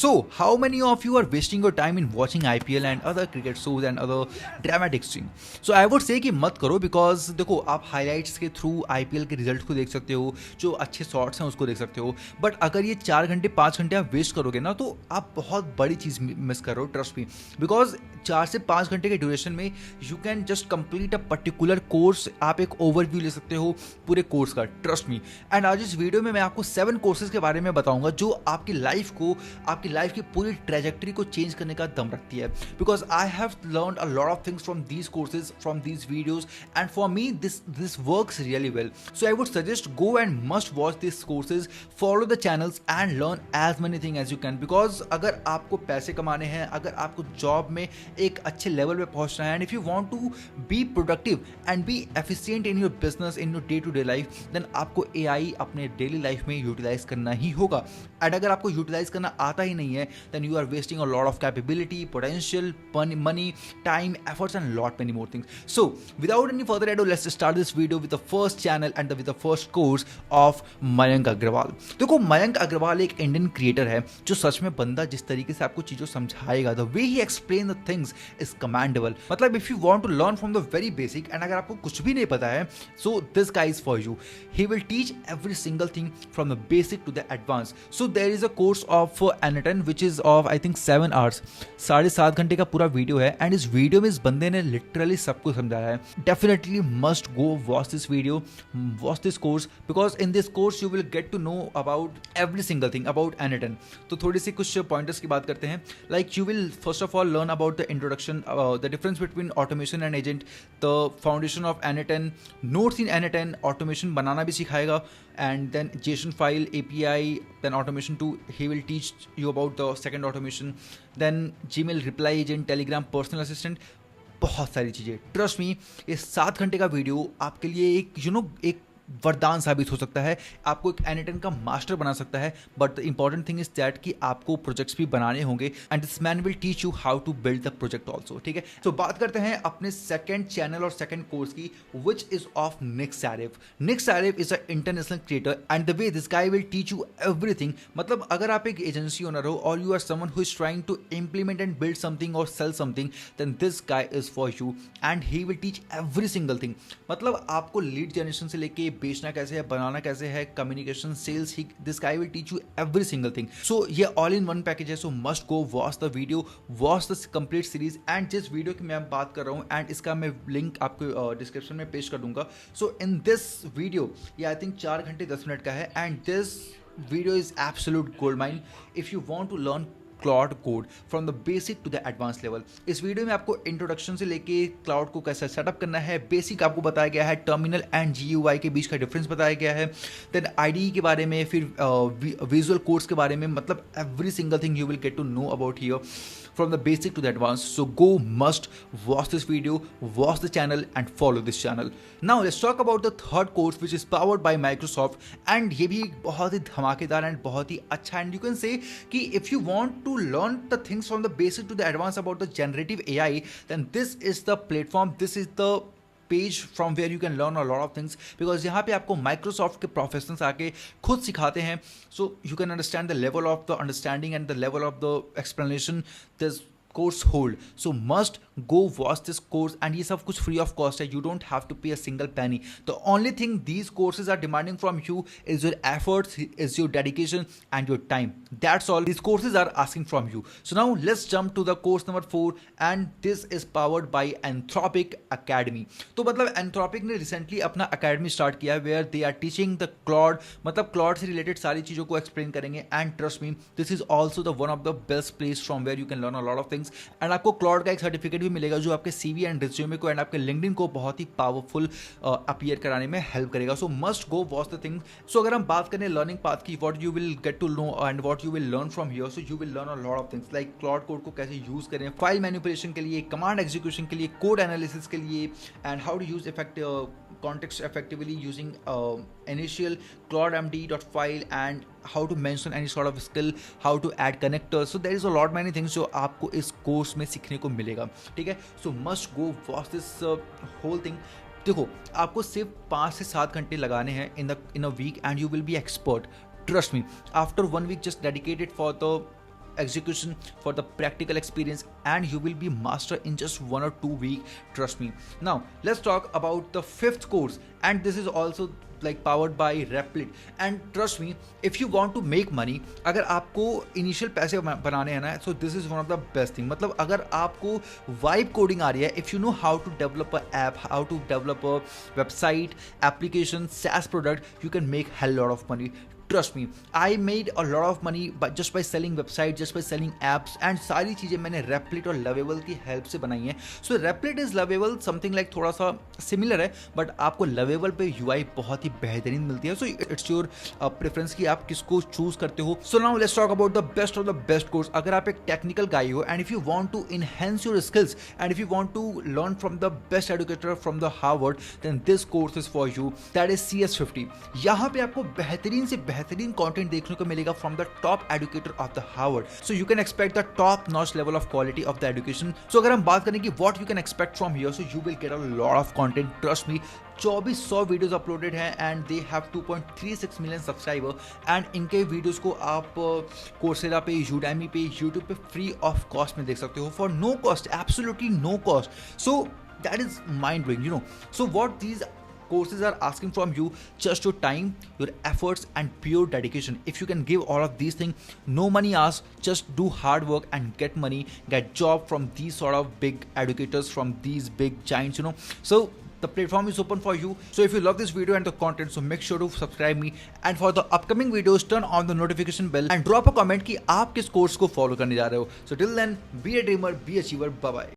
So, how many of you are wasting your time in watching IPL and other cricket shows and other dramatic scene? So, I would say कि मत करो because देखो आप highlights के through IPL के result को देख सकते हो, जो अच्छे शॉट्स हैं उसको देख सकते हो, बट अगर ये 4 घंटे 5 घंटे आप वेस्ट करोगे ना तो आप बहुत बड़ी चीज़ मिस कर रहे हो, ट्रस्ट मी। बिकॉज 4 से 5 घंटे के ड्यूरेशन में you can just complete a particular course, आप एक ओवरव्यू ले सकते हो पूरे कोर्स का, ट्रस्ट मी। एंड आज इस वीडियो में मैं आपको 7 कोर्सेज के बारे में बताऊंगा जो आपकी लाइफ की पूरी ट्रेजेक्टरी को चेंज करने का दम रखती है। Because I have learn a lot of things from these courses, from these videos, and for me this works really well. So I would suggest go and must watch this courses, follow the channels and learn as many thing as you can. Because अगर आपको पैसे कमाने हैं, अगर आपको job में एक अच्छे लेवल पे पहुंचना है, and if you want to be productive and be efficient in your business, in your day to day life, then आपको एआई अपने डेली लाइफ में यूटिलाइज करना ही होगा। एंड अगर आपको यूटिलाइज करना आता ही नहीं है, then you are wasting a lot of capability, potential, money, time, efforts and lot many more things. So without any further ado, let's start this video with the first channel and with the first course of Mayank Agrawal. देखो, मयंक अग्रवाल एक Indian creator है जो सच में बंदा जिस तरीके से आपको चीजों समझाएगा, the way he explain the things is commendable. मतलब if you want to learn from the very basic, and अगर आपको कुछ भी नहीं पता है, so this guy is for you. He will teach every single thing from the basic to the advance. So there is a course of एनाटन which is of I think 7 hours, 7.5 घंटे का पूरा वीडियो है। And इस video में इस बंदे ने लिटरली सब कुछ समझाया है। Definitely must go watch this video, watch this course, because in this course you will get to know about every single thing about एनाटन। तो थोड़ी सी कुछ पॉइंटर्स की बात करते हैं। Like you will first of all learn about the introduction, the difference between automation and agent, the foundation of एनाटन, notes in एनाटन, automation बनाना भी सिखाएगा, and then JSON file API, then automation 2, he will teach you about the second automation, then Gmail reply agent, Telegram personal assistant, बहुत सारी चीज़ें। Trust me, ये 7 घंटे का video आपके लिए एक एक वरदान साबित हो सकता है, आपको एक एनाटन का मास्टर बना सकता है। But the important thing is that कि आपको प्रोजेक्ट्स भी बनाने होंगे, and this man will teach you how to build the project also. ठीक है, तो बात करते हैं अपने सेकंड चैनल और सेकंड कोर्स की, which is of Nick Saraf. Nick Saraf is a international creator, and the way this guy will teach you everything. मतलब अगर आप एक एजेंसी ओनर हो और you are someone who is trying to implement and build something और sell something, then this guy is for you, and he will teach every single thing. मतलब आपको lead generation से लेके बेचना कैसे है, बनाना कैसे है, communication, sales, he this guy will teach you every single thing. So ये ऑल इन वन पैकेज है। So must go watch the video, watch the complete series. And जिस वीडियो की मैं बात कर रहा हूँ, एंड इसका मैं लिंक आपको डिस्क्रिप्शन में पेश कर दूंगा। सो इन दिस वीडियो, ये आई थिंक 4 घंटे 10 मिनट का है, and this video is absolute gold mine if you want to learn Claude code from the basic to the advance level. इस वीडियो में आपको इंट्रोडक्शन से लेके क्लाउड को कैसे सेटअप करना है, बेसिक आपको बताया गया है, टर्मिनल एंड GUI के बीच का डिफरेंस बताया गया है, देन IDE के बारे में, फिर विजुअल कोड्स के बारे में। मतलब every single thing you will get to know about here from the basic to the advanced. So go must watch this video, watch the channel and follow this channel. Now let's talk about the third course which is powered by Microsoft, and ये भी बहुत ही धमाकेदार and बहुत ही अच्छा, and you can say कि if you want to learn the things from the basic to the advanced about the generative AI, then this is the platform, this is the page from where you can learn a lot of things. Because यहाँ पे आपको Microsoft के professionals आके खुद सिखाते हैं, so you can understand the level of the understanding and the level of the explanation this course hold. So must go watch this course, and ये सब कुछ फ्री ऑफ कॉस्ट है, you don't have to pay a single penny. The only thing these courses are demanding from you is your efforts, is your dedication and your time, that's all these courses are asking from you. So now let's jump to the course number 4, and this is powered by Anthropic academy. तो मतलब Anthropic ने recently अपना academy start किया है where they are teaching the Claude, मतलब Claude से related सारी चीज़ों को एक्सप्लेन करेंगे। And trust me, this is also the one of the best place from where you can learn a lot of things, and आपको Claude का एक certificate भी मिलेगा जो आपके CV एंड रिज्यूमे को एंड आपके लिंक्डइन को बहुत ही पावरफुल अपीयर कराने में हेल्प करेगा। So must go watch the thing. So अगर हम बात करें लर्निंग पाथ की, what you will get to know and what you will learn from here, so you will learn a lot of things like Claude Code को कैसे use करें, file manipulation के लिए, कमांड एग्जीक्यूशन के लिए, code analysis के लिए, and how to use context effectively using initial claudemd.file, and how to mention any sort of skill, how to add connectors. So there is a lot many things जो आपको इस course में सीखने को मिलेगा। ठीक है, so must go watch this whole thing. देखो, आपको सिर्फ 5 से 7 घंटे लगाने हैं in a week, and you will be expert. Trust me, after 1 week just dedicated for the execution, for the practical experience, and you will be master in just 1 or 2 week. Trust me. Now let's talk about the fifth course, and this is also like powered by Replit. And trust me, if you want to make money, अगर आपको initial पैसे बनाने हैं ना, so this is one of the best thing. मतलब अगर आपको vibe coding आ रही है, if you know how to develop a app, how to develop a website, application, SaaS product, you can make hell lot of money. Trust me, I made a lot of money just by selling websites, just by selling apps, and सारी चीज़ें मैंने Replit और Lovable की help से बनाई हैं. So Replit is Lovable something like थोड़ा सा सिमिलर है, बट आपको Lovable पे UI बहुत ही बेहतरीन मिलती है. So it's your प्रेफरेंस कि आप किसको चूज करते हो. So now let's talk about the best of the best course. अगर आप एक टेक्निकल गाई हो and if you want to enhance your skills and if you want to learn from the best educator from the Harvard, then this course is for you. That is CS50. यहाँ पे आपको बेहतरीन से बेहतरीन content देखने को मिलेगा from the top educator of the Harvard. So you can expect the top notch level of quality of the education. So अगर हम बात करें कि what you can expect from here, so you will get a lot of content. Trust me, 2400 videos uploaded हैं and they have 2.36 million subscriber. एंड इनके videos को आप कोर्सेरा पे, यूडेमी पे, यूट्यूब पे फ्री ऑफ कॉस्ट में देख सकते हो for no cost, absolutely no cost. So that is mind blowing, you know. So what these courses are asking from you, just your time, your efforts, and pure dedication. If you can give all of these things, no money asked, just do hard work and get money, get job from these sort of big educators, from these big giants, you know. So the platform is open for you. So if you love this video and the content, so make sure to subscribe me, and for the upcoming videos turn on the notification bell and drop a comment कि आप किस course को follow करने जा रहे हो. So till then, be a dreamer, be a achiever. Bye bye.